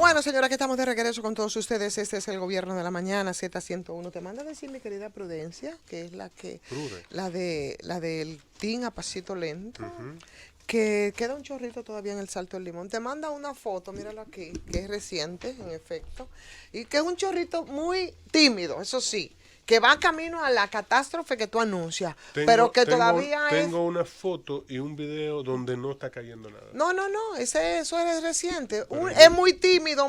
Bueno, señora, que estamos de regreso con todos ustedes. Este es el Gobierno de la Mañana, Z101. Te manda a decir mi querida Prudencia, que es Prude. la del Team a pasito lento, Ujú. que queda un chorrito todavía en el Salto del Limón. Te manda una foto, míralo aquí, que es reciente, en efecto, y que es un chorrito muy tímido, eso sí, que va camino a la catástrofe que tú anuncias, pero que todavía es. Tengo una foto y un video donde no está cayendo nada. No, no, no, eso es reciente. Pero Es muy tímido,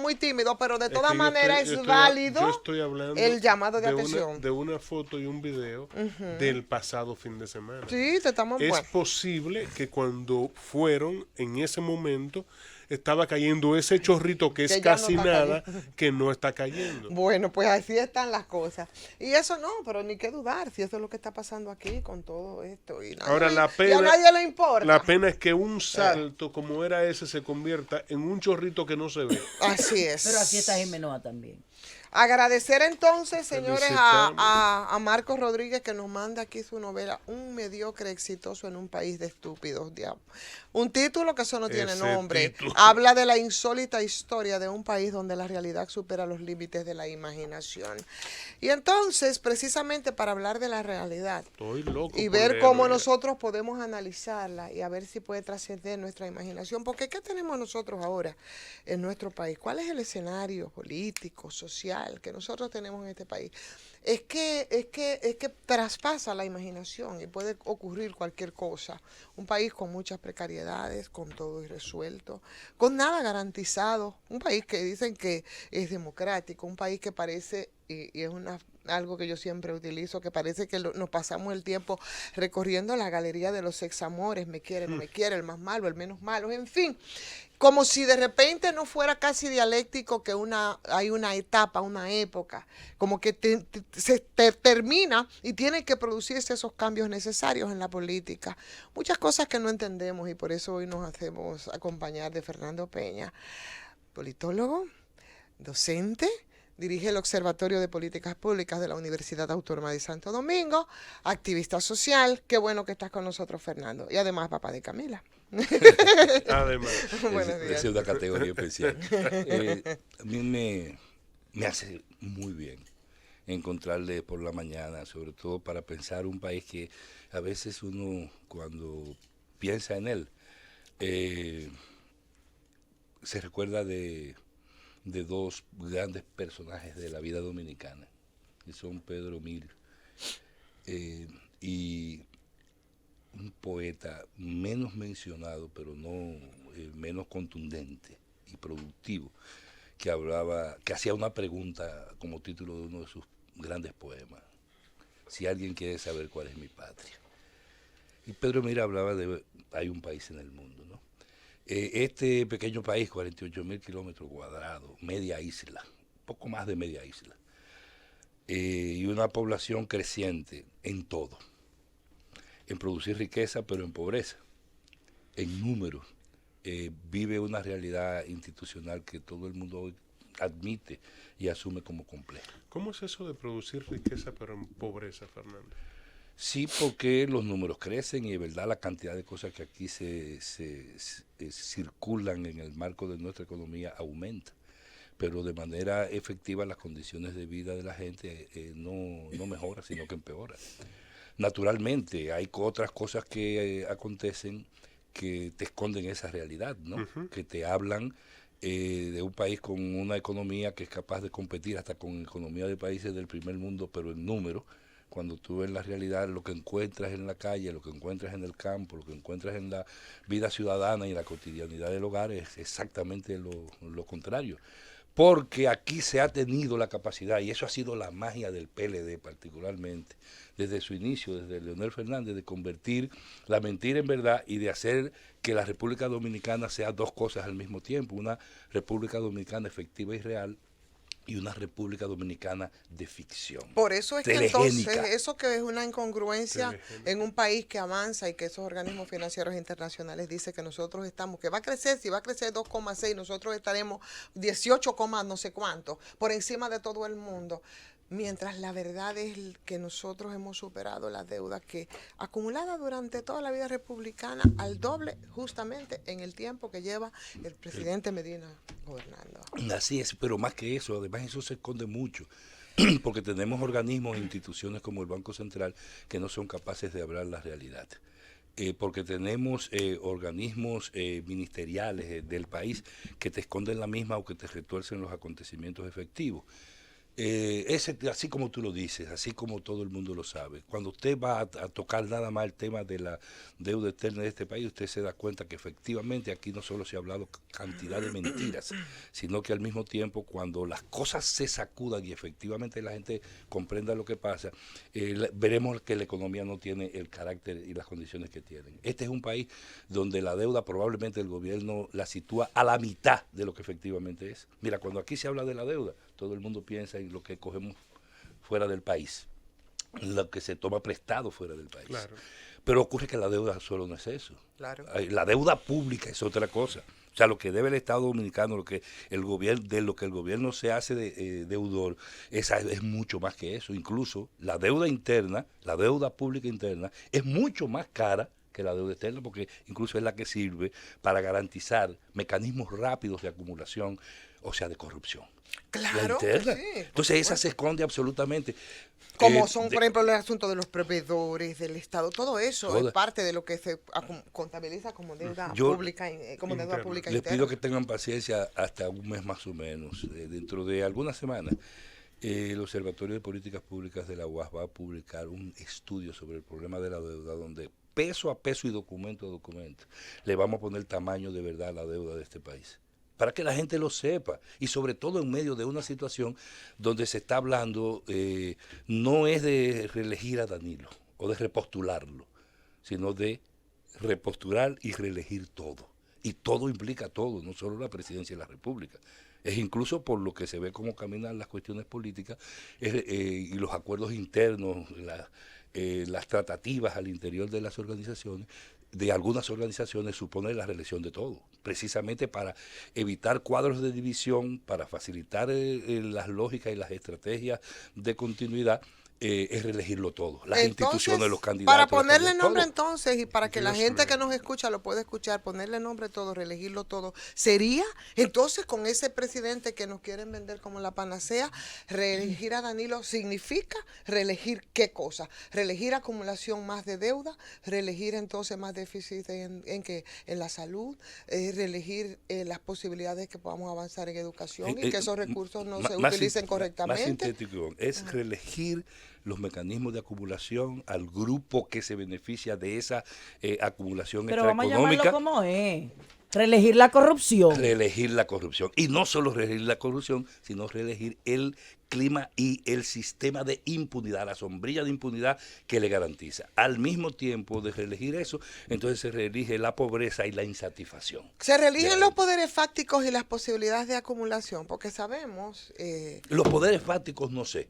pero de es todas que maneras es válido yo estoy hablando el llamado de atención. de una foto y un video del pasado fin de semana. Sí, te estamos, Es bueno. posible que cuando fueron, en ese momento, estaba cayendo ese chorrito que es Que ya no casi está nada, cayendo. que no está cayendo. Bueno, pues así están las cosas. Y eso no, pero ni qué dudar si eso es lo que está pasando aquí con todo esto. Ahora Y a nadie le importa. la pena es que un salto como era ese se convierta en un chorrito que no se ve. Así es. Pero así está Jimenoa también. Agradecer entonces, señores, Felicitamos. a Marcos Rodríguez que nos manda aquí su novela, Un mediocre exitoso en un país de estúpidos, diablo. Un título que eso no tiene Ese nombre. título. Habla de la insólita historia de un país donde la realidad supera los límites de la imaginación. Y entonces, precisamente para hablar de la realidad Estoy loco y por ver leerlo cómo ya. nosotros podemos analizarla y a ver si puede trascender nuestra imaginación. Porque ¿qué tenemos nosotros ahora en nuestro país? ¿Cuál es el escenario político, social que nosotros tenemos en este país? Es que traspasa la imaginación y puede ocurrir cualquier cosa. Un país con muchas precariedades, con todo irresuelto, con nada garantizado. Un país que dicen que es democrático, un país que parece, y es algo que yo siempre utilizo, que parece que nos pasamos el tiempo recorriendo la galería de los examores, me quiere, no me quiere, el más malo, el menos malo, en fin. Como si de repente no fuera casi dialéctico que hay una etapa, una época, como que se termina y tienen que producirse esos cambios necesarios en la política. Muchas cosas que no entendemos y por eso hoy nos hacemos acompañar de Fernando Peña, politólogo, docente, dirige el Observatorio de Políticas Públicas de la Universidad Autónoma de Santo Domingo, activista social. Qué bueno que estás con nosotros, Fernando. Y además, papá de Camila. Además. Buenos días. Es una categoría especial. A mí me hace muy bien encontrarle por la mañana, sobre todo para pensar un país que a veces uno cuando piensa en él se recuerda de dos grandes personajes de la vida dominicana, que son Pedro Mir y un poeta menos mencionado, pero no menos contundente y productivo, que hacía una pregunta como título de uno de sus grandes poemas: si alguien quiere saber cuál es mi patria. Y Pedro Mira hablaba de hay un país en el mundo, ¿no? Este pequeño país, 48.000 kilómetros cuadrados, media isla, poco más de media isla, y una población creciente en todo, en producir riqueza, pero en pobreza, en números. Vive una realidad institucional que todo el mundo hoy admite y asume como compleja. ¿Cómo es eso de producir riqueza pero en pobreza, Fernando? Sí, porque los números crecen y de verdad la cantidad de cosas que aquí circulan en el marco de nuestra economía aumenta, pero de manera efectiva las condiciones de vida de la gente no mejora, sino que empeora. Naturalmente, hay otras cosas que acontecen que te esconden esa realidad, ¿no? Que te hablan de un país con una economía que es capaz de competir hasta con economía de países del primer mundo, pero en número. Cuando tú ves la realidad, lo que encuentras en la calle, lo que encuentras en el campo, lo que encuentras en la vida ciudadana y la cotidianidad del hogar es exactamente lo contrario. Porque aquí se ha tenido la capacidad, y eso ha sido la magia del PLD particularmente, desde su inicio, desde Leonel Fernández, de convertir la mentira en verdad y de hacer que la República Dominicana sea dos cosas al mismo tiempo: una República Dominicana efectiva y real, y una República Dominicana de ficción. Por eso es que telegénica. entonces, eso que es una incongruencia Telegénica. en un país que avanza y que esos organismos financieros internacionales dicen que nosotros estamos, que va a crecer, si va a crecer 2,6, nosotros estaremos 18, no sé cuánto, por encima de todo el mundo. mientras la verdad es que nosotros hemos superado las deudas que acumuladas durante toda la vida republicana al doble justamente en el tiempo que lleva el presidente Medina gobernando. Así es, pero más que eso, además eso se esconde mucho, porque tenemos organismos e instituciones como el Banco Central que no son capaces de hablar la realidad. Porque tenemos organismos ministeriales del país que te esconden la misma o que te retuercen los acontecimientos efectivos. Así como tú lo dices, así como todo el mundo lo sabe. Cuando usted va a tocar nada más el tema de la deuda externa de este país, usted se da cuenta que efectivamente aquí no solo se ha hablado cantidad de mentiras, sino que al mismo tiempo cuando las cosas se sacudan y efectivamente la gente comprenda lo que pasa, veremos que la economía no tiene el carácter y las condiciones que tienen. Este es un país donde la deuda probablemente el gobierno la sitúa a la mitad de lo que efectivamente es. Mira, cuando aquí se habla de la deuda, todo el mundo piensa en lo que cogemos fuera del país, lo que se toma prestado fuera del país. Claro. Pero ocurre que la deuda solo no es eso. Claro. La deuda pública es otra cosa. O sea, lo que debe el Estado Dominicano, lo que el gobierno se hace deudor, es mucho más que eso. Incluso la deuda interna, la deuda pública interna, es mucho más cara que la deuda externa, porque incluso es la que sirve para garantizar mecanismos rápidos de acumulación, o sea, de corrupción. Claro, La interna. sí, Entonces esa se esconde absolutamente. Como son, por ejemplo, el asunto de los proveedores del Estado, todo eso Toda. es parte de lo que se contabiliza como deuda pública, Interna. Les pido que tengan paciencia hasta un mes más o menos. Dentro de algunas semanas, el Observatorio de Políticas Públicas de la UAS va a publicar un estudio sobre el problema de la deuda, donde peso a peso y documento a documento le vamos a poner tamaño de verdad a la deuda de este país, para que la gente lo sepa, y sobre todo en medio de una situación donde se está hablando, no es de reelegir a Danilo o de repostularlo, sino de repostular y reelegir todo. Y todo implica todo, no solo la presidencia de la República. Es incluso por lo que se ve cómo caminan las cuestiones políticas y los acuerdos internos, las tratativas al interior de las organizaciones, de algunas organizaciones, supone la reelección de todo, precisamente para evitar cuadros de división, para facilitar las lógicas y las estrategias de continuidad. Es reelegirlo todo, las instituciones, los candidatos. Para ponerle nombre todo. entonces, y para que la gente que nos escucha lo pueda escuchar, ponerle nombre todo, reelegirlo todo, sería entonces con ese presidente que nos quieren vender como la panacea, reelegir a Danilo significa reelegir qué cosa, reelegir acumulación más de deuda, reelegir entonces más déficit en la salud, reelegir las posibilidades que podamos avanzar en educación y que esos recursos no se utilicen correctamente. Más sintético, es reelegir los mecanismos de acumulación al grupo que se beneficia de esa acumulación Pero vamos a extraeconómica. llamarlo como es. Reelegir la corrupción. Reelegir la corrupción. Y no solo reelegir la corrupción, sino reelegir el clima y el sistema de impunidad, la sombrilla de impunidad que le garantiza. Al mismo tiempo de reelegir eso, entonces se reelige la pobreza y la insatisfacción. Se reeligen los poderes fácticos y las posibilidades de acumulación, porque sabemos... Los poderes fácticos no sé.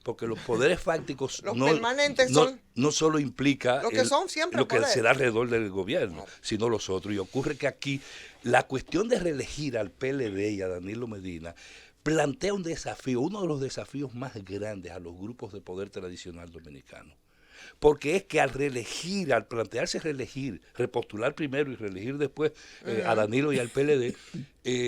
Porque los poderes fácticos los permanentes no solo implica lo que son siempre lo que poder. se da alrededor del gobierno, sino los otros. Y ocurre que aquí la cuestión de reelegir al PLD y a Danilo Medina plantea un desafío, uno de los desafíos más grandes a los grupos de poder tradicional dominicano. Porque es que al reelegir, al plantearse reelegir, repostular primero y reelegir después a Danilo y al PLD,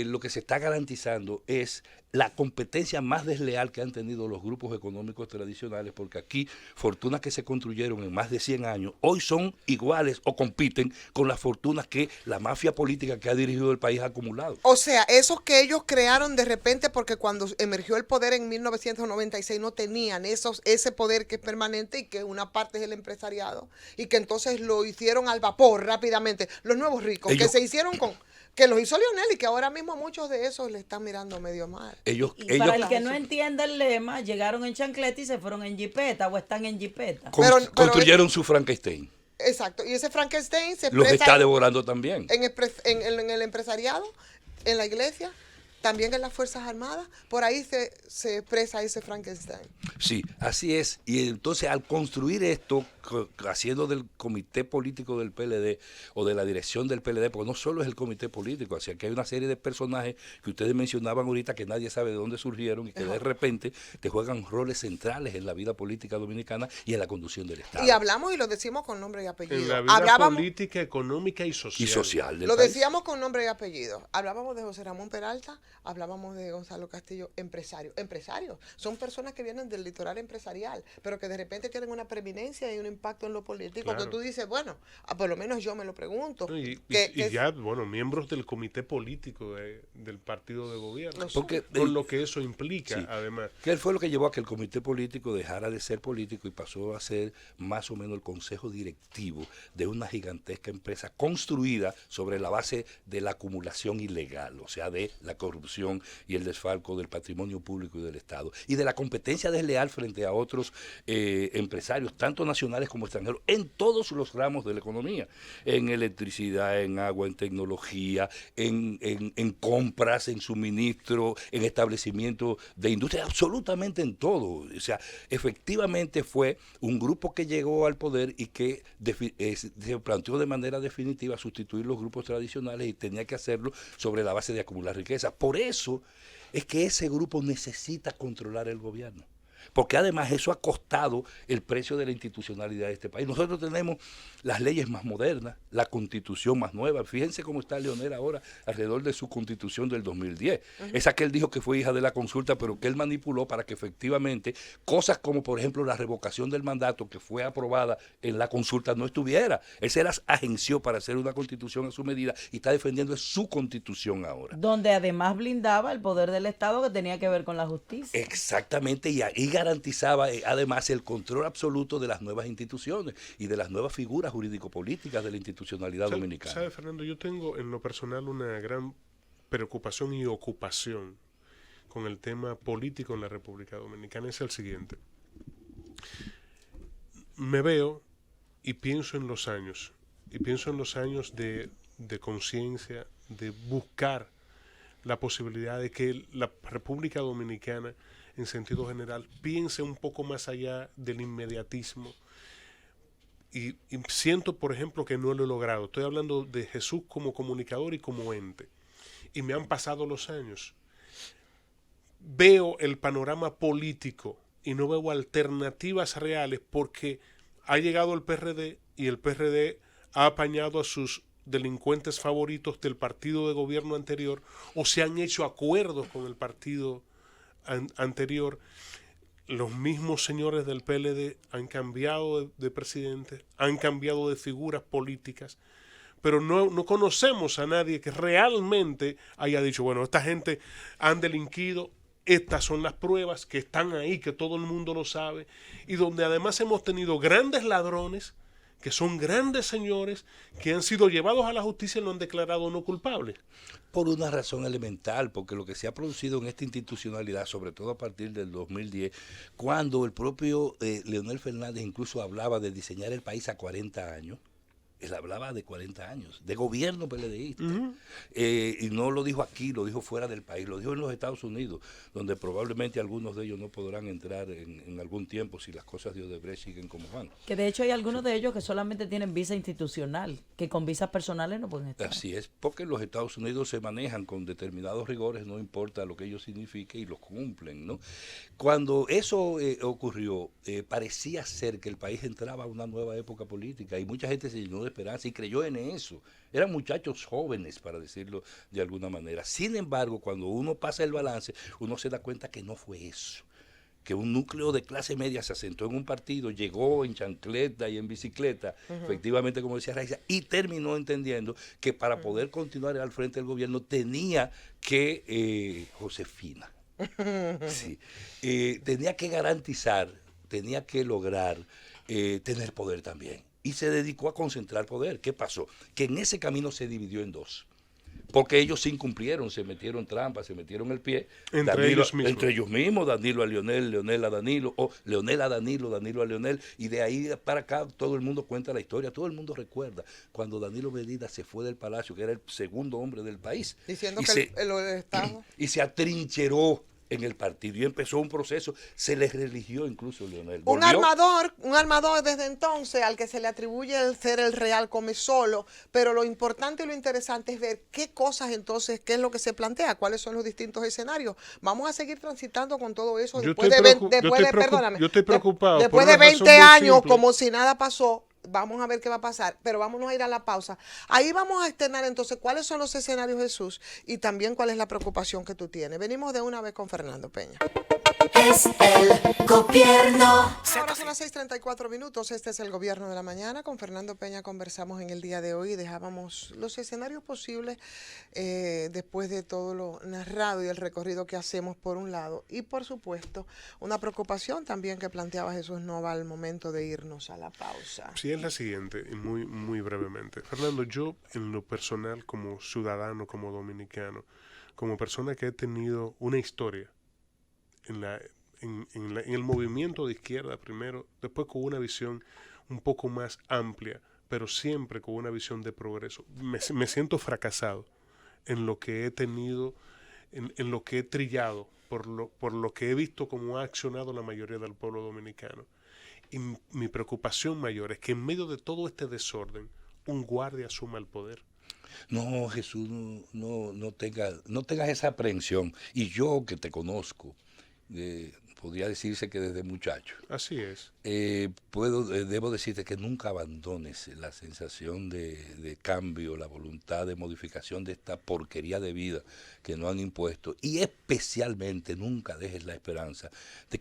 lo que se está garantizando es la competencia más desleal que han tenido los grupos económicos tradicionales, porque aquí fortunas que se construyeron en más de 100 años, hoy son iguales o compiten con las fortunas que la mafia política que ha dirigido el país ha acumulado. O sea, esos que ellos crearon de repente porque cuando emergió el poder en 1996 no tenían ese poder que es permanente y que una parte es el empresariado y que entonces lo hicieron al vapor rápidamente. Los nuevos ricos que se hicieron que los hizo Lionel y que ahora mismo muchos de esos le están mirando medio mal. Para el que no entienda el lema, llegaron en chancleta y se fueron en jipeta o están en jipeta. Construyeron su Frankenstein. Exacto, y ese Frankenstein se los expresa está devorando también. en el empresariado, en la iglesia, también en las Fuerzas Armadas, por ahí se expresa ese Frankenstein. Sí, así es. Y entonces al construir esto, haciendo del comité político del PLD o de la dirección del PLD, porque no solo es el comité político, así que hay una serie de personajes que ustedes mencionaban ahorita que nadie sabe de dónde surgieron y que de repente te juegan roles centrales en la vida política dominicana y en la conducción del Estado. Y hablamos y lo decimos con nombre y apellido. En la vida Hablábamos, política, económica y social. Y social del lo país. decíamos con nombre y apellido. Hablábamos de José Ramón Peralta, hablábamos de Gonzalo Castillo, empresarios. Empresarios son personas que vienen del litoral empresarial, pero que de repente tienen una preeminencia y un impacto en lo político, Claro. que tú dices, bueno, por lo menos yo me lo pregunto. Y que ya, bueno, miembros del comité político del partido de gobierno. Porque con lo que eso implica, sí. además. ¿Qué fue lo que llevó a que el comité político dejara de ser político y pasó a ser más o menos el consejo directivo de una gigantesca empresa construida sobre la base de la acumulación ilegal, o sea, de la corrupción y el desfalco del patrimonio público y del Estado, y de la competencia desleal frente a otros empresarios, tanto nacionales como extranjeros, en todos los ramos de la economía, en electricidad, en agua, en tecnología, en compras, en suministro, en establecimiento de industria, absolutamente en todo. O sea, efectivamente fue un grupo que llegó al poder y que se planteó de manera definitiva sustituir los grupos tradicionales y tenía que hacerlo sobre la base de acumular riqueza. Por eso es que ese grupo necesita controlar el gobierno. Porque además eso ha costado el precio de la institucionalidad de este país. Nosotros tenemos las leyes más modernas, la constitución más nueva. Fíjense cómo está Leonel ahora alrededor de su constitución del 2010. Esa que él dijo que fue hija de la consulta, pero que él manipuló para que efectivamente cosas como, por ejemplo, la revocación del mandato que fue aprobada en la consulta no estuviera. Él se las agenció para hacer una constitución a su medida y está defendiendo su constitución ahora. Donde además blindaba el poder del Estado que tenía que ver con la justicia. Exactamente, y ahí garantizaba además el control absoluto de las nuevas instituciones y de las nuevas figuras jurídico-políticas de la institucionalidad dominicana. ¿Sabe, Fernando? Yo tengo en lo personal una gran preocupación y ocupación con el tema político en la República Dominicana. Es el siguiente. Me veo y pienso en los años, de conciencia, de buscar la posibilidad de que la República Dominicana, en sentido general, piense un poco más allá del inmediatismo. Y siento, por ejemplo, que no lo he logrado. Estoy hablando de Jesús como comunicador y como ente. Y me han pasado los años. Veo el panorama político y no veo alternativas reales porque ha llegado el PRD y el PRD ha apañado a sus delincuentes favoritos del partido de gobierno anterior o se han hecho acuerdos con el partido anterior. Los mismos señores del PLD han cambiado de presidente, han cambiado de figuras políticas, pero no conocemos a nadie que realmente haya dicho, bueno, esta gente han delinquido, estas son las pruebas que están ahí, que todo el mundo lo sabe, y donde además hemos tenido grandes ladrones, que son grandes señores, que han sido llevados a la justicia y lo han declarado no culpables. Por una razón elemental, porque lo que se ha producido en esta institucionalidad, sobre todo a partir del 2010, cuando el propio Leonel Fernández incluso hablaba de diseñar el país a 40 años, él hablaba de 40 años, de gobierno PLDista. Y no lo dijo aquí, lo dijo fuera del país, lo dijo en los Estados Unidos, donde probablemente algunos de ellos no podrán entrar en algún tiempo si las cosas de Odebrecht siguen como van. Que de hecho hay algunos de ellos que solamente tienen visa institucional, que con visas personales no pueden estar. Así es, porque los Estados Unidos se manejan con determinados rigores, no importa lo que ello signifique, y los cumplen, ¿no? Cuando eso ocurrió, parecía ser que el país entraba a una nueva época política y mucha gente se llenó de esperanza y creyó en eso. Eran muchachos jóvenes, para decirlo de alguna manera. Sin embargo, cuando uno pasa el balance, uno se da cuenta que no fue eso. Que un núcleo de clase media se asentó en un partido, llegó en chancleta y en bicicleta, efectivamente, como decía Raiza, y terminó entendiendo que para poder continuar al frente del gobierno tenía que, Josefina, sí, tenía que garantizar, tenía que lograr tener poder también. Y se dedicó a concentrar poder. ¿Qué pasó? Que en ese camino se dividió en dos. porque ellos sí incumplieron, se metieron trampas, se metieron el pie. Entre ellos mismos. Entre ellos mismos, Danilo a Leonel, Leonel a Danilo, o Leonel a Danilo, Danilo a Leonel, y de ahí para acá todo el mundo cuenta la historia, todo el mundo recuerda cuando Danilo Medina se fue del palacio, que era el segundo hombre del país. Diciendo y que el Estado... Y se atrincheró en el partido y empezó un proceso, se le religió incluso Leonel. Un armador desde entonces al que se le atribuye el ser el real come solo, pero lo importante y lo interesante es ver qué cosas entonces, qué es lo que se plantea, cuáles son los distintos escenarios. Vamos a seguir transitando con todo eso Yo después estoy preocupado. Después por de una razón 20 muy años, simple. como si nada pasó. Vamos a ver qué va a pasar, pero vámonos a ir a la pausa. Ahí vamos a externar entonces cuáles son los escenarios, Jesús, y también cuál es la preocupación que tú tienes. Venimos de una vez con Fernando Peña. Es el gobierno. Ahora son las 6:34 minutos. Este es el Gobierno de la Mañana. Con Fernando Peña conversamos en el día de hoy y dejábamos los escenarios posibles después de todo lo narrado y el recorrido que hacemos por un lado. Y por supuesto, una preocupación también que planteaba Jesús Nova al momento de irnos a la pausa. Sí, es la siguiente, y muy brevemente. Fernando, yo en lo personal, como ciudadano, como dominicano, como persona que he tenido una historia en el movimiento de izquierda primero, después con una visión un poco más amplia, pero siempre con una visión de progreso. Me siento fracasado en lo que he tenido, en lo que he trillado, por lo que he visto cómo ha accionado la mayoría del pueblo dominicano. Y mi preocupación mayor es que en medio de todo este desorden, un guardia asuma el poder. No, Jesús, no tengas esa aprehensión. Y yo que te conozco, podría decirse que desde muchacho. Así es. Debo decirte que nunca abandones la sensación de cambio, la voluntad de modificación de esta porquería de vida que nos han impuesto, y especialmente nunca dejes la esperanza de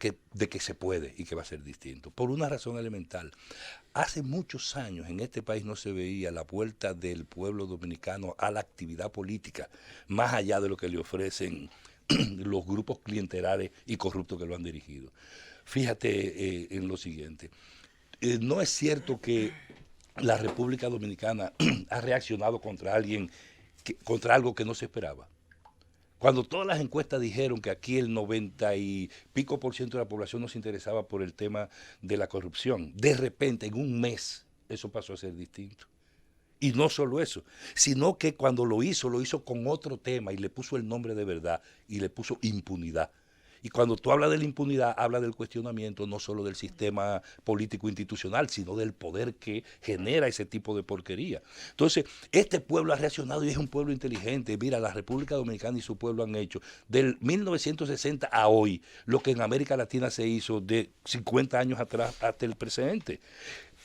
que se puede y que va a ser distinto, por una razón elemental. Hace muchos años en este país no se veía la vuelta del pueblo dominicano a la actividad política, más allá de lo que le ofrecen los grupos clientelares y corruptos que lo han dirigido. Fíjate en lo siguiente. No es cierto que la República Dominicana ha reaccionado contra algo que no se esperaba. Cuando todas las encuestas dijeron que aquí el 90 y pico % de la población no se interesaba por el tema de la corrupción, de repente en un mes eso pasó a ser distinto. Y no solo eso, sino que cuando lo hizo con otro tema y le puso el nombre de verdad y le puso impunidad. Y cuando tú hablas de la impunidad, habla del cuestionamiento no solo del sistema político institucional, sino del poder que genera ese tipo de porquería. Entonces, este pueblo ha reaccionado y es un pueblo inteligente. Mira, la República Dominicana y su pueblo han hecho del 1960 a hoy lo que en América Latina se hizo de 50 años atrás hasta el presente.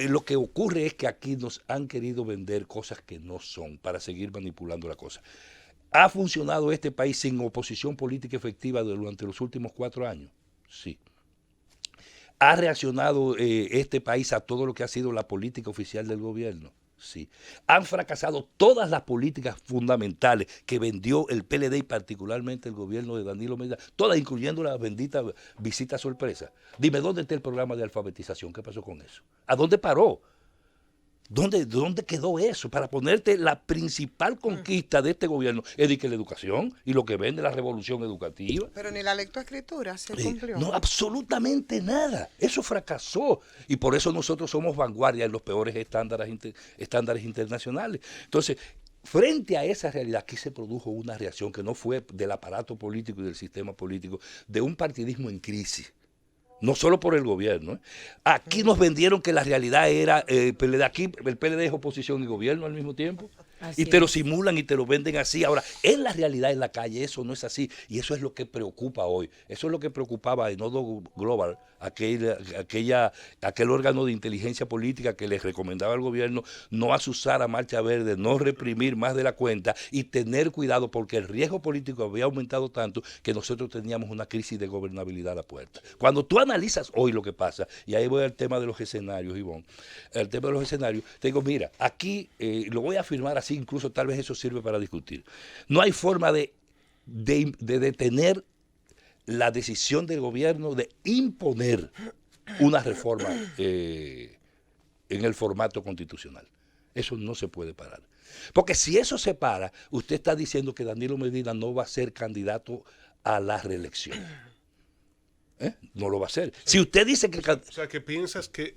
Lo que ocurre es que aquí nos han querido vender cosas que no son para seguir manipulando la cosa. ¿Ha funcionado este país sin oposición política efectiva durante los últimos 4 años? Sí. ¿Ha reaccionado este país a todo lo que ha sido la política oficial del gobierno? Sí. Han fracasado todas las políticas fundamentales que vendió el PLD y particularmente el gobierno de Danilo Medina, todas, incluyendo la bendita visita sorpresa. Dime, ¿dónde está el programa de alfabetización? ¿Qué pasó con eso? ¿A dónde paró? ¿Dónde quedó eso? Para ponerte la principal conquista de este gobierno es de que la educación y lo que vende la revolución educativa. Pero ni la lectoescritura se cumplió. No, absolutamente nada. Eso fracasó. Y por eso nosotros somos vanguardia en los peores estándares internacionales. Entonces, frente a esa realidad, aquí se produjo una reacción que no fue del aparato político y del sistema político, de un partidismo en crisis. No solo por el gobierno. Aquí nos vendieron que la realidad era PLD. Aquí el PLD es oposición y gobierno al mismo tiempo. Así Y te lo es. simulan y te lo venden así. Ahora, en la realidad, en la calle, eso no es así. Y eso es lo que preocupa hoy. Eso es lo que preocupaba en Nodo Global, aquel órgano de inteligencia política que les recomendaba al gobierno no asusar a Marcha Verde, no reprimir más de la cuenta y tener cuidado porque el riesgo político había aumentado tanto que nosotros teníamos una crisis de gobernabilidad a la puerta. Cuando tú analizas hoy lo que pasa, y ahí voy al tema de los escenarios, Ivonne, el tema de los escenarios, te digo, mira, aquí lo voy a afirmar así, incluso tal vez eso sirve para discutir. No hay forma de detener la decisión del gobierno de imponer una reforma en el formato constitucional. Eso no se puede parar. Porque si eso se para, usted está diciendo que Danilo Medina no va a ser candidato a la reelección. No lo va a hacer. Si usted dice que... O sea, que piensas que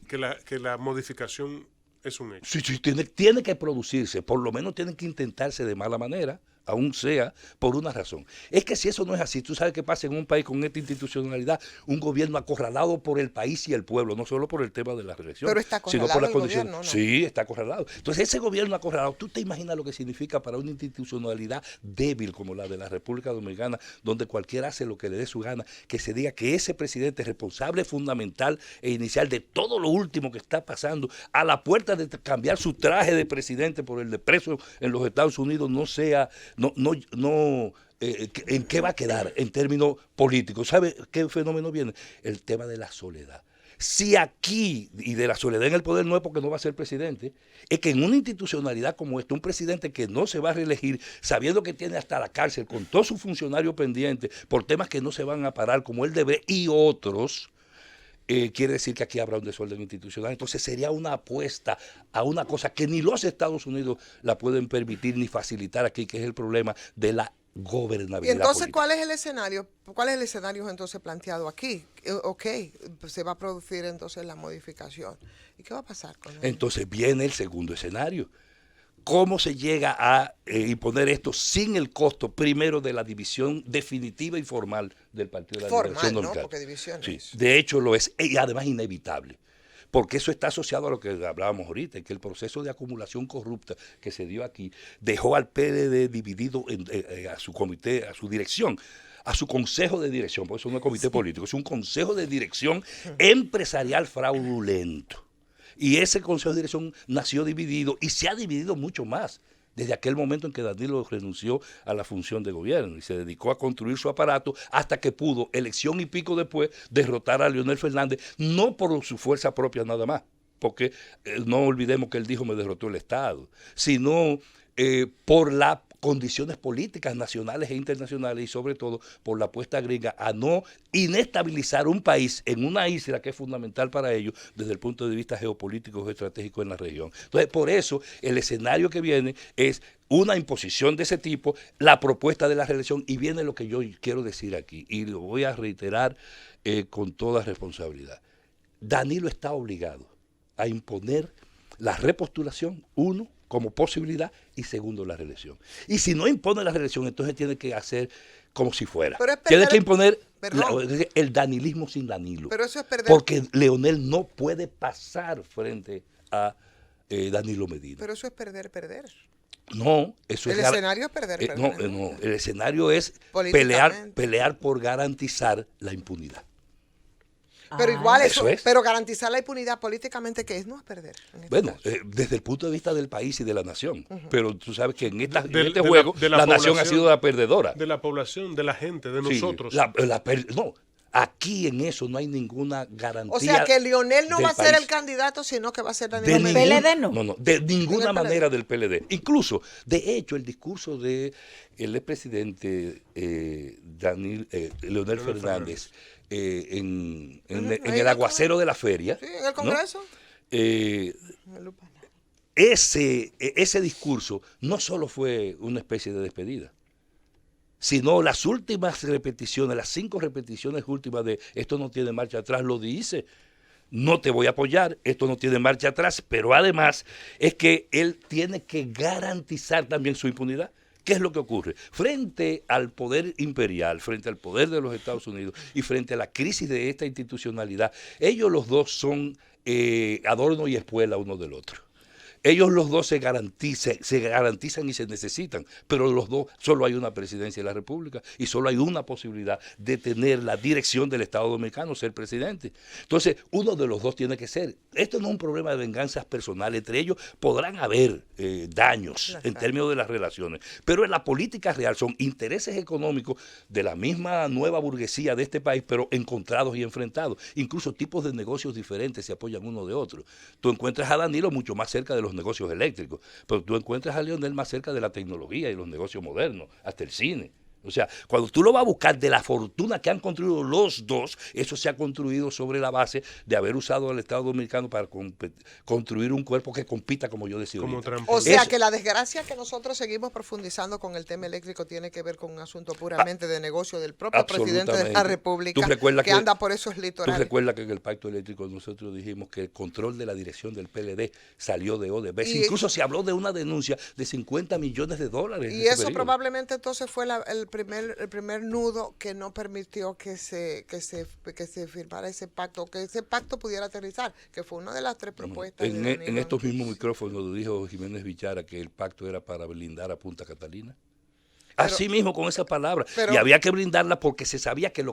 la modificación es un hecho. Sí, tiene que producirse, por lo menos tiene que intentarse de mala manera, aún sea por una razón. Es que si eso no es así, tú sabes qué pasa en un país con esta institucionalidad, un gobierno acorralado por el país y el pueblo, no solo por el tema de la reelección, Pero está sino acorralado por las el condiciones. gobierno, ¿no? Sí, está acorralado. Entonces ese gobierno acorralado, ¿tú te imaginas lo que significa para una institucionalidad débil como la de la República Dominicana, donde cualquiera hace lo que le dé su gana, que se diga que ese presidente es responsable fundamental e inicial de todo lo último que está pasando, a la puerta de cambiar su traje de presidente por el de preso en los Estados Unidos, no sea... ¿En qué va a quedar en términos políticos? ¿Sabe qué fenómeno viene? El tema de la soledad. Si aquí, y de la soledad en el poder no es porque no va a ser presidente, es que en una institucionalidad como esta, un presidente que no se va a reelegir, sabiendo que tiene hasta la cárcel con todos sus funcionarios pendientes por temas que no se van a parar como él debe y otros, quiere decir que aquí habrá un desorden institucional. Entonces sería una apuesta a una cosa que ni los Estados Unidos la pueden permitir ni facilitar aquí, que es el problema de la gobernabilidad. Y entonces, política. ¿cuál es el escenario? ¿Cuál es el escenario entonces planteado aquí? Ok, se va a producir entonces la modificación. ¿Y qué va a pasar con él? Entonces viene el segundo escenario. ¿Cómo se llega a imponer esto sin el costo, primero, de la división definitiva y formal del Partido de la Formal, Liberación ¿no? Dominicana? Porque división Sí, es. de hecho lo es, y además inevitable. Porque eso está asociado a lo que hablábamos ahorita, que el proceso de acumulación corrupta que se dio aquí dejó al PLD dividido a su comité, a su dirección, a su consejo de dirección, porque eso no es comité político, es un consejo de dirección empresarial fraudulento. Y ese consejo de dirección nació dividido y se ha dividido mucho más desde aquel momento en que Danilo renunció a la función de gobierno y se dedicó a construir su aparato hasta que pudo, elección y pico después, derrotar a Leonel Fernández, no por su fuerza propia nada más, porque no olvidemos que él dijo me derrotó el Estado, sino por las condiciones políticas nacionales e internacionales y sobre todo por la apuesta gringa a no inestabilizar un país en una isla que es fundamental para ellos desde el punto de vista geopolítico y estratégico en la región. Entonces, por eso el escenario que viene es una imposición de ese tipo, la propuesta de la reelección, y viene lo que yo quiero decir aquí, y lo voy a reiterar con toda responsabilidad. Danilo está obligado a imponer la repostulación, uno, como posibilidad, y segundo, la reelección. Y si no impone la reelección, entonces tiene que hacer como si fuera. Pero es Tiene perder- que imponer Perdón. el danilismo sin Danilo. Pero eso es perder. Porque Leonel no puede pasar frente a Danilo Medina. Pero eso es perder. No, eso El es... escenario es perder. no, el escenario es Políticamente. pelear por garantizar la impunidad. Pero igual eso es. pero garantizar la impunidad políticamente, ¿qué es? No es perder. En este Bueno, caso. desde el punto de vista del país y de la nación. Pero tú sabes que en, en este De la- juego de la la nación ha población. sido la perdedora. De la población, de la gente, de Sí, nosotros. no, aquí en eso no hay ninguna garantía. O sea que Leonel no del va a ser país. el candidato, sino que va a ser De Danilo ningún- Medina. PLD no. No, de ninguna En el manera del PLD. Incluso, de hecho, el discurso de el expresidente Leonel Fernández en Ahí el lo aguacero de la feria. Sí, en el ¿no? Congreso. Ese discurso no solo fue una especie de despedida, sino las últimas repeticiones, las 5 repeticiones últimas de esto no tiene marcha atrás, lo dice. No te voy a apoyar, esto no tiene marcha atrás, pero además es que él tiene que garantizar también su impunidad. ¿Qué es lo que ocurre? Frente al poder imperial, frente al poder de los Estados Unidos y frente a la crisis de esta institucionalidad, ellos los dos son adorno y espuela uno del otro. Ellos los dos se garantizan y se necesitan, pero los dos, solo hay una presidencia de la República y solo hay una posibilidad de tener la dirección del Estado Dominicano, ser presidente. Entonces, uno de los dos tiene que ser. Esto no es un problema de venganzas personales, entre ellos podrán haber daños en términos de las relaciones, pero en la política real son intereses económicos de la misma nueva burguesía de este país, pero encontrados y enfrentados. Incluso tipos de negocios diferentes se apoyan uno de otro. Tú encuentras a Danilo mucho más cerca de los negocios eléctricos, pero tú encuentras a Leonel más cerca de la tecnología y los negocios modernos, hasta el cine. O sea, cuando tú lo vas a buscar de la fortuna que han construido los dos, eso se ha construido sobre la base de haber usado al Estado Dominicano para construir un cuerpo que compita, como yo decía Como ahorita. trampolín. O sea Eso. que la desgracia que nosotros seguimos profundizando con el tema eléctrico tiene que ver con un asunto puramente de negocio del propio presidente de la Absolutamente. República Tú recuerdas que anda por esos Tú litorales. recuerdas que en el pacto eléctrico nosotros dijimos que el control de la dirección del PLD salió de Odebrecht. Y- Incluso se habló de una denuncia de $50 millones en Y ese eso periodo. probablemente entonces fue el primer nudo que no permitió que se firmara ese pacto, que ese pacto pudiera aterrizar, que fue una de las tres propuestas. En, de en Danilo estos Ortiz. mismos micrófonos dijo Jiménez Vichara que el pacto era para blindar a Punta Catalina. Pero- Así mismo, con esa palabra. pero- Y había que brindarla porque se sabía que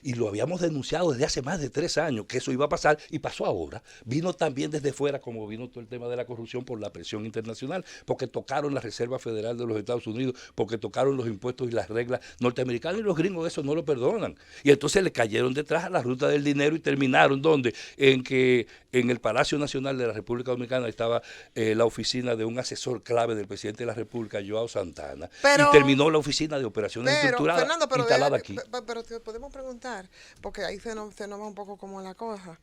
y lo habíamos denunciado desde hace más de 3 años, que eso iba a pasar y pasó ahora. Vino también desde fuera, como vino todo el tema de la corrupción por la presión internacional, porque tocaron la Reserva Federal de los Estados Unidos, porque tocaron los impuestos y las reglas norteamericanas y los gringos eso no lo perdonan. Y entonces le cayeron detrás a la ruta del dinero y terminaron donde, en que en el Palacio Nacional de la República Dominicana estaba la oficina de un asesor clave del presidente de la República, Joao Santana, Pero- y terminó la oficina de operaciones estructuradas Fernando, pero instalada aquí. pero te podemos preguntar, porque ahí se nos va un poco como la cosa.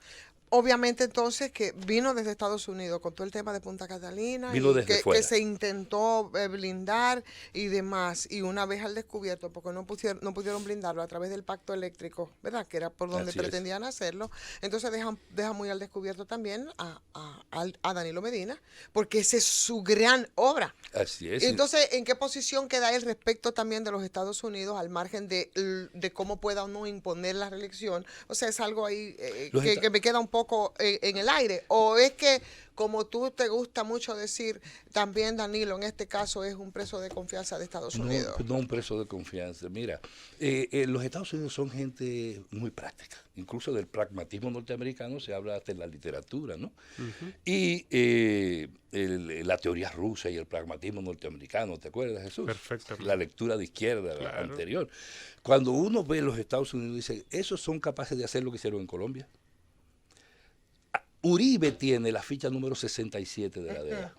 Obviamente entonces que vino desde Estados Unidos con todo el tema de Punta Catalina Vino y desde que fuera. se intentó blindar y demás, y una vez al descubierto, porque no pudieron blindarlo a través del pacto eléctrico, ¿verdad? Que era por donde Así es. pretendían hacerlo, entonces deja muy al descubierto también a Danilo Medina, porque esa es su gran obra. Así es. Entonces, ¿en qué posición queda él respecto también de los Estados Unidos al margen de cómo pueda o no imponer la reelección? O sea, es algo ahí que me queda un poco en el aire. ¿O es que, como tú te gusta mucho decir, también Danilo en este caso es un preso de confianza de Estados Unidos? No un preso de confianza. Mira, los Estados Unidos son gente muy práctica. Incluso del pragmatismo norteamericano se habla hasta en la literatura, ¿no? Y la teoría rusa y el pragmatismo norteamericano, ¿te acuerdas, Jesús? Perfectamente. La lectura de izquierda la Claro. anterior. Cuando uno ve los Estados Unidos, dice, ¿esos son capaces de hacer lo que hicieron en Colombia? Uribe tiene la ficha número 67 de la DEA.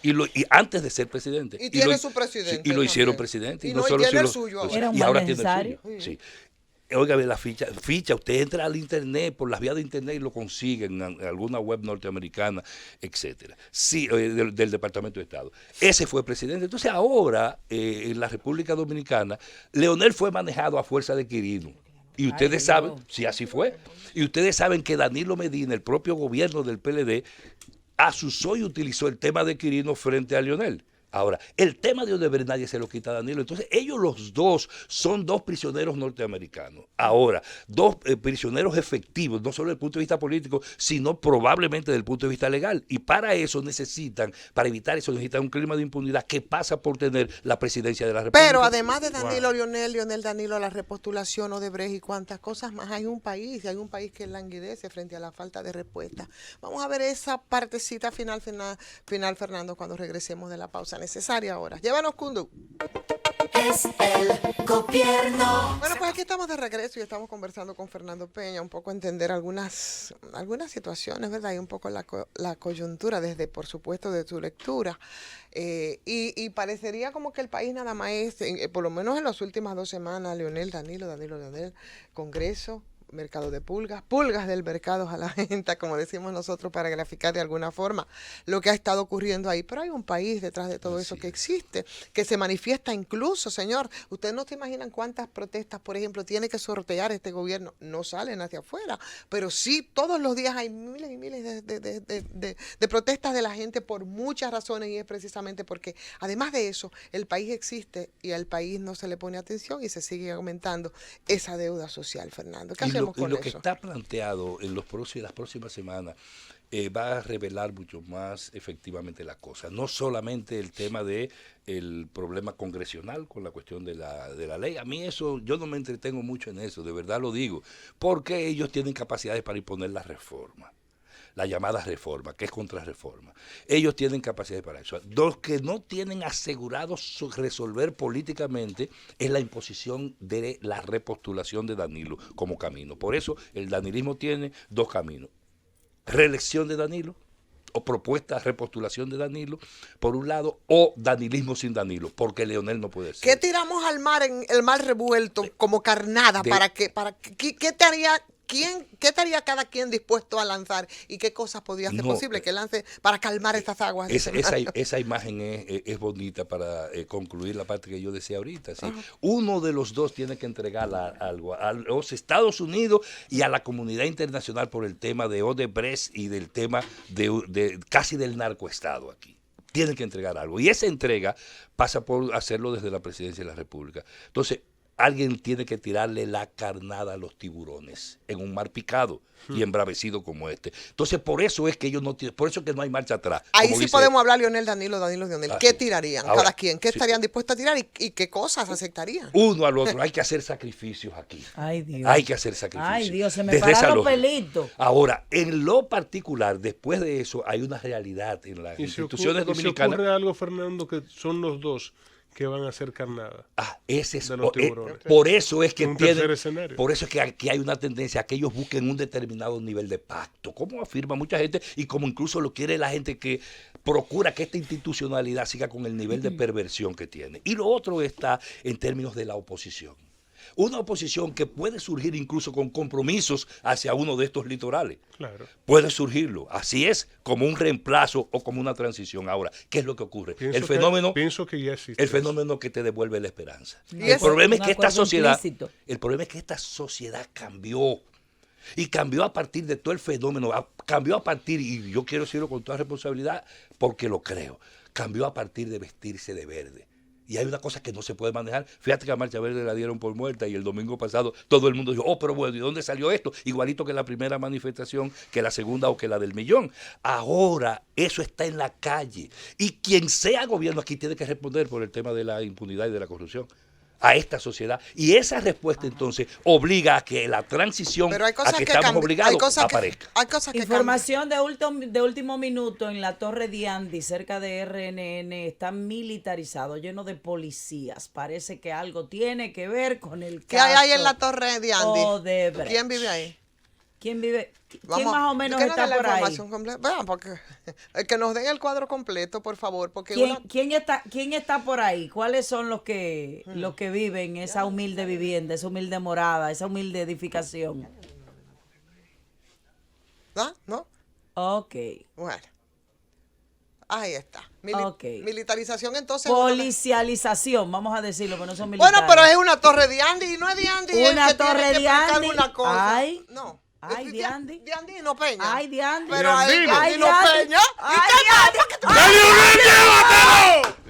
Y antes de ser presidente. Y tiene lo- su presidente sí, y lo hicieron también. presidente. Y no no, y solo tiene si el lo- suyo lo- ahora. Era un y mal ahora necesario. tiene el suyo. Sí. Óigame, la ficha, usted entra al internet, por las vías de internet y lo consigue en alguna web norteamericana, etcétera. Sí, del Departamento de Estado. Ese fue presidente. Entonces ahora, en la República Dominicana, Leonel fue manejado a fuerza de Quirino. Y ustedes saben, si así fue, y ustedes saben que Danilo Medina, el propio gobierno del PLD, asusó y utilizó el tema de Quirino frente a Leonel. Ahora, el tema de Odebrecht nadie se lo quita a Danilo. Entonces, ellos los dos son dos prisioneros norteamericanos. Ahora, dos prisioneros efectivos, no solo desde el punto de vista político, sino probablemente desde el punto de vista legal. Y para eso para evitar eso, necesitan un clima de impunidad que pasa por tener la presidencia de la República. Pero además de Danilo, Leonel Danilo, la repostulación, Odebrecht y cuantas cosas más, hay un país que languidece frente a la falta de respuesta. Vamos a ver esa partecita final, Fernando, cuando regresemos de la pausa necesaria ahora. Llévanos, Kundu. Es el gobierno. Bueno, pues aquí estamos de regreso y estamos conversando con Fernando Peña, un poco entender algunas situaciones, ¿verdad? Y un poco la coyuntura desde, por supuesto, de tu lectura. Y parecería como que el país nada más es, por lo menos en las últimas 2 semanas, Leonel, Danilo, Congreso, mercado de pulgas del mercado a la gente, como decimos nosotros, para graficar de alguna forma lo que ha estado ocurriendo ahí. Pero hay un país detrás de todo eso que existe, que se manifiesta incluso, señor. Ustedes no se imaginan cuántas protestas, por ejemplo, tiene que sortear este gobierno. No salen hacia afuera, pero sí todos los días hay miles y miles de protestas de la gente por muchas razones, y es precisamente porque, además de eso, el país existe y al país no se le pone atención y se sigue aumentando esa deuda social, Fernando. ¿Qué hacemos con lo que eso? está planteado en las próximas semanas va a revelar mucho más efectivamente la cosa. No solamente el tema de el problema congresional con la cuestión de la ley. A mí eso, yo no me entretengo mucho en eso, de verdad lo digo, porque ellos tienen capacidades para imponer la reforma. La llamada reforma, que es contrarreforma. Ellos tienen capacidad para eso. Los que no tienen asegurado resolver políticamente es la imposición de la repostulación de Danilo como camino. Por eso el danilismo tiene 2 caminos. Reelección de Danilo o propuesta repostulación de Danilo, por un lado, o danilismo sin Danilo, porque Leonel no puede ser. ¿Qué tiramos al mar en el mar revuelto como carnada? ¿Qué te haría? ¿Qué estaría cada quien dispuesto a lanzar y qué cosas podría ser posible que lance para calmar estas aguas? Esa imagen es bonita para concluir la parte que yo decía ahorita. ¿Sí? Uno de los dos tiene que entregar algo a los Estados Unidos y a la comunidad internacional por el tema de Odebrecht y del tema de casi del narcoestado aquí. Tienen que entregar algo. Y esa entrega pasa por hacerlo desde la presidencia de la República. Entonces, alguien tiene que tirarle la carnada a los tiburones en un mar picado y embravecido como este. Entonces, por eso es que ellos no tienen, por eso es que no hay marcha atrás. Ahí sí podemos hablar Leonel, Danilo. ¿Qué tirarían ahora, cada quien? ¿Qué estarían dispuestos a tirar y qué cosas aceptarían? Uno al otro. Hay que hacer sacrificios aquí. Ay, Dios. Hay que hacer sacrificios. Ay, Dios, se me pararon los pelitos. Ahora, en lo particular, después de eso, hay una realidad en las instituciones dominicanas. ¿Y si ocurre algo, Fernando, que son los dos que van a hacer carnada? Ese es de los tiburones. Por eso es que por eso es que aquí hay una tendencia a que ellos busquen un determinado nivel de pacto, como afirma mucha gente y como incluso lo quiere la gente que procura que esta institucionalidad siga con el nivel de perversión que tiene. Y lo otro está en términos de la oposición. Una oposición que puede surgir incluso con compromisos hacia uno de estos litorales. Claro. Puede surgirlo. Así es, como un reemplazo o como una transición. Ahora, ¿qué es lo que ocurre? Pienso que ya existe. El fenómeno que te devuelve la esperanza. Y El problema es que el problema es que esta sociedad cambió. Y cambió a partir de todo el fenómeno. Cambió a partir, y yo quiero decirlo con toda responsabilidad, porque lo creo. Cambió a partir de vestirse de verde. Y hay una cosa que no se puede manejar. Fíjate que a Marcha Verde la dieron por muerta y el domingo pasado todo el mundo dijo, pero bueno, ¿y dónde salió esto? Igualito que la primera manifestación, que la segunda o que la del millón. Ahora eso está en la calle. Y quien sea gobierno aquí tiene que responder por el tema de la impunidad y de la corrupción a esta sociedad. Y esa respuesta entonces obliga a que la transición a que estamos obligados aparezca. Hay cosas que Información de último minuto: en la Torre de Andy, cerca de RNN, está militarizado, lleno de policías. Parece que algo tiene que ver con el caso. ¿Qué hay ahí en la Torre de Andy? Odebrecht. ¿Quién vive ahí? ¿Quién vive? ¿Quién más o menos está por ahí? Vean, porque que nos den el cuadro completo, por favor, porque ¿Quién está por ahí? ¿Cuáles son los que viven en esa humilde vivienda, esa humilde morada, esa humilde edificación? ¿No? Ok. Bueno. Ahí está. Okay. Militarización entonces. Policialización, vamos a decirlo, pero no son militares. Bueno, pero es una Torre de Andy y no es de Andy. Una Torre de Andy. Una cosa. Ay. No. Ay, de Andy. De Andy no Peña. Ay, de Andy. Pero hay de Andino. Andy no Peña. Ay, de Andy. ¡Dale un llévatelo!